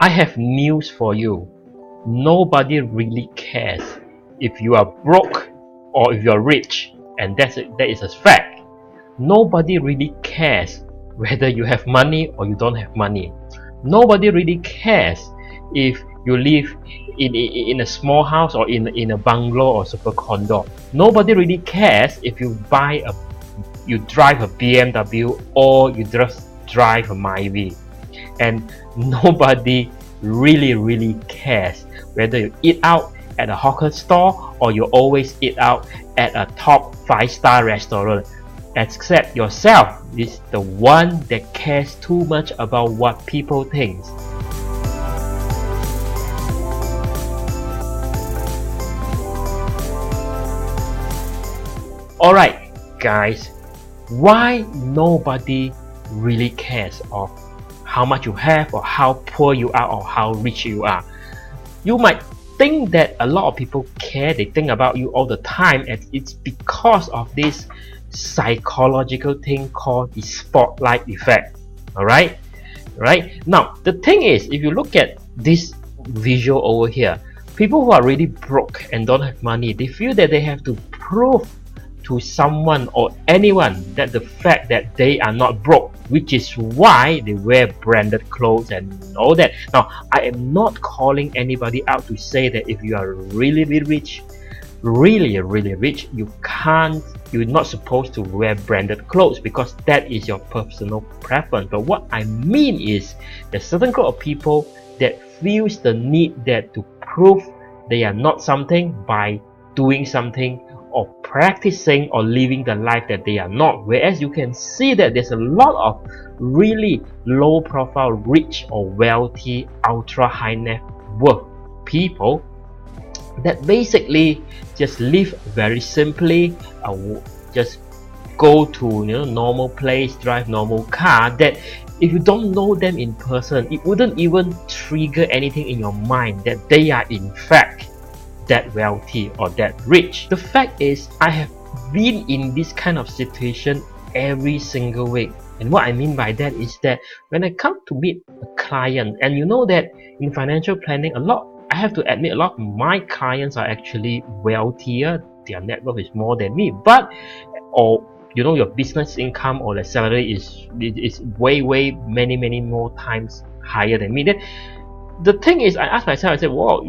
I have news for you. Nobody really cares if you are broke or if you are rich, and that is a fact. Nobody really cares whether you have money or you don't have money. Nobody really cares if you live in a small house or in a bungalow or super condo. Nobody really cares if you drive a BMW or you just drive a Myvi. And nobody really cares whether you eat out at a hawker store or you always eat out at a top 5-star restaurant. Except yourself is the one that cares too much about what people think. Alright guys, why nobody really cares of how much you have or how poor you are or how rich you are? You might think that a lot of people care, they think about you all the time, and it's because of this psychological thing called the spotlight effect. Alright? Right? Now, the thing is, if you look at this visual over here, people who are really broke and don't have money, they feel that they have to prove to someone or anyone that the fact that they are not broke, which is why they wear branded clothes and all that. Now, I am not calling anybody out to say that if you are really rich, really rich, you're not supposed to wear branded clothes, because that is your personal preference. But what I mean is there's certain group of people that feels the need that to prove they are not something by doing something or practicing or living the life that they are not. Whereas you can see that there's a lot of really low profile, rich or wealthy, ultra high net worth people that basically just live very simply, just go to normal place, drive normal car, that if you don't know them in person, it wouldn't even trigger anything in your mind that they are in fact that wealthy or that rich. The fact is, I have been in this kind of situation every single week. And what I mean by that is that when I come to meet a client, and you know that in financial planning, I have to admit, a lot of my clients are actually wealthier, their net worth is more than me, but your business income or the salary is way many more times higher than me. Then the thing is, I ask myself, I said, wow,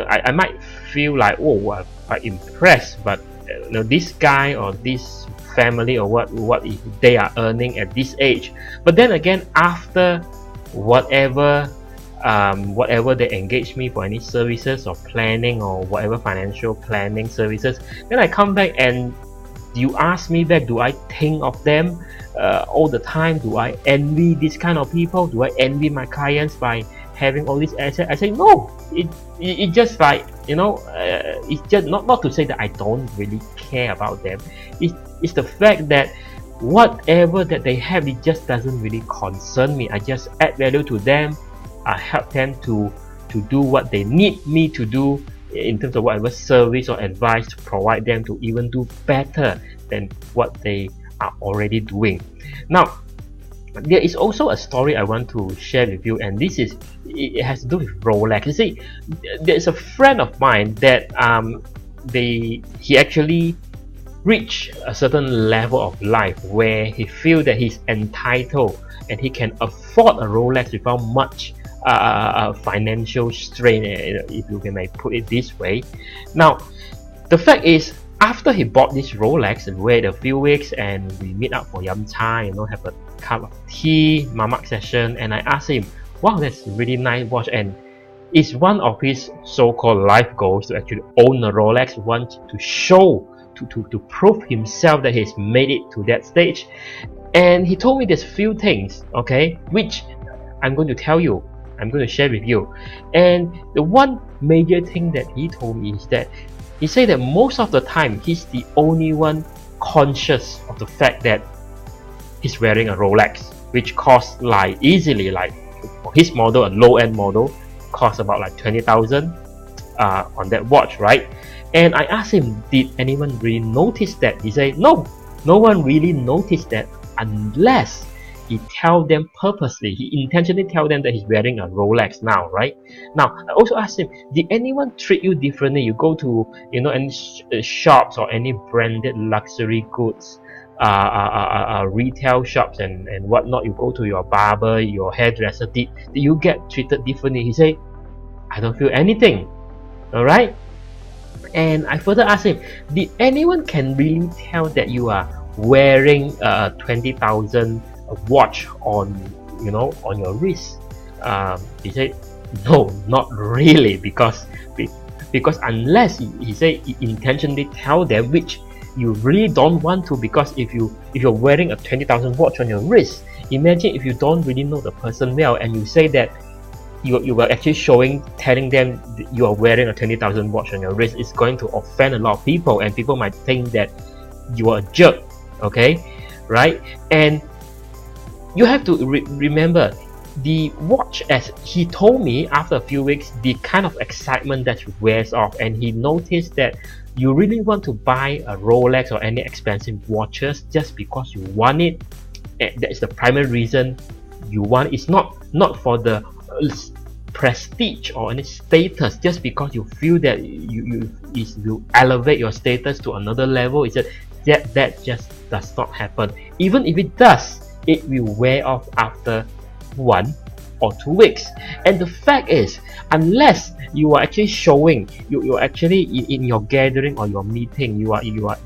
I might feel like, oh, I'm quite impressed, but this guy or this family or what they are earning at this age. But then again, after whatever they engage me for any services or planning or whatever financial planning services, then I come back and you ask me back, do I think of them all the time? Do I envy this kind of people? Do I envy my clients by having all these assets? I say no. It just like, it's just not to say that I don't really care about them. It's the fact that whatever that they have, it just doesn't really concern me. I just add value to them. I help them to do what they need me to do in terms of whatever service or advice to provide them to even do better than what they are already doing. Now, there is also a story I want to share with you, and it has to do with Rolex. You see, there's a friend of mine that he actually reached a certain level of life where he feels that he's entitled and he can afford a Rolex without much financial strain, if you may put it this way. Now, the fact is, after he bought this Rolex and wait a few weeks and we meet up for yum cha, have a cup of tea, mamak session, and I asked him, wow, that's a really nice watch, and it's one of his so-called life goals to actually own a Rolex, want to show, to prove himself that he's made it to that stage. And he told me there's few things, okay, which I'm going to tell you, I'm going to share with you. And the one major thing that he told me is that he said that most of the time he's the only one conscious of the fact that he's wearing a Rolex, which costs easily, for his model, a low-end model, costs about 20,000 on that watch, right? And I asked him, did anyone really notice that? He said, no one really noticed that unless he tell them purposely, he intentionally tell them that he's wearing a Rolex now, right? Now, I also asked him, did anyone treat you differently? You go to, you know, any shops or any branded luxury goods, retail shops and whatnot, you go to your barber, your hairdresser, did you get treated differently? He said, I don't feel anything. Alright? And I further asked him, did anyone can really tell that you are wearing a 20,000 watch on, you know, on your wrist? He said, no, not really, because unless he said he intentionally tell them, which you really don't want to, because if you're wearing a 20,000 watch on your wrist, imagine if you don't really know the person well and you say that you were actually telling them you are wearing a 20,000 watch on your wrist, it's going to offend a lot of people, and people might think that you are a jerk. Okay, right? And you have to remember, the watch, as he told me, after a few weeks, the kind of excitement that wears off, and he noticed that you really want to buy a Rolex or any expensive watches just because you want it. And that is the primary reason you want it. It's not for the prestige or any status, just because you feel that you elevate your status to another level. It's that just does not happen. Even if it does, it will wear off after 1 or 2 weeks. And the fact is, unless you are actually showing, you're actually in your gathering or your meeting, you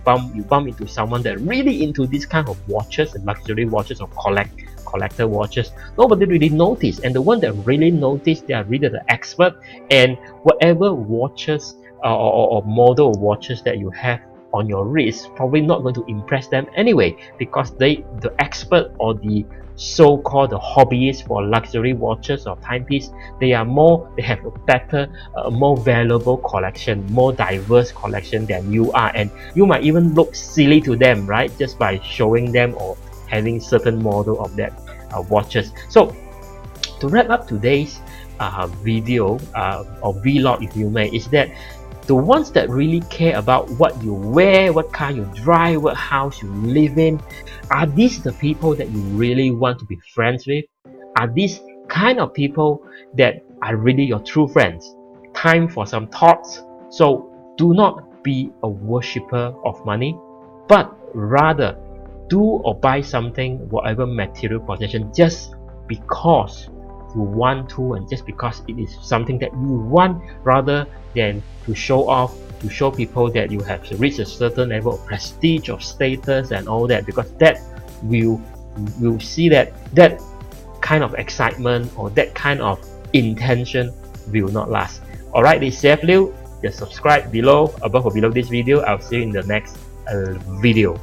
bump into someone that really into this kind of watches and luxury watches or collector watches, nobody really noticed. And the one that really noticed, they are really the expert, and whatever watches or model of watches that you have on your wrist probably not going to impress them anyway, because the expert or the so-called the hobbyists for luxury watches or timepiece, they have a better, more valuable collection, more diverse collection than you are, and you might even look silly to them, right, just by showing them or having certain model of that watches. So to wrap up today's video or vlog, if you may, is that the ones that really care about what you wear, what car you drive, what house you live in, are these the people that you really want to be friends with? Are these kind of people that are really your true friends? Time for some thoughts. So do not be a worshipper of money, but rather do or buy something, whatever material possession, just because you want to, and just because it is something that you want, rather than to show off, to show people that you have reached a certain level of prestige or status and all that, because that will see that kind of excitement or that kind of intention will not last. Alright, this is Chef Liu. Just subscribe below, above or below this video. I'll see you in the next video.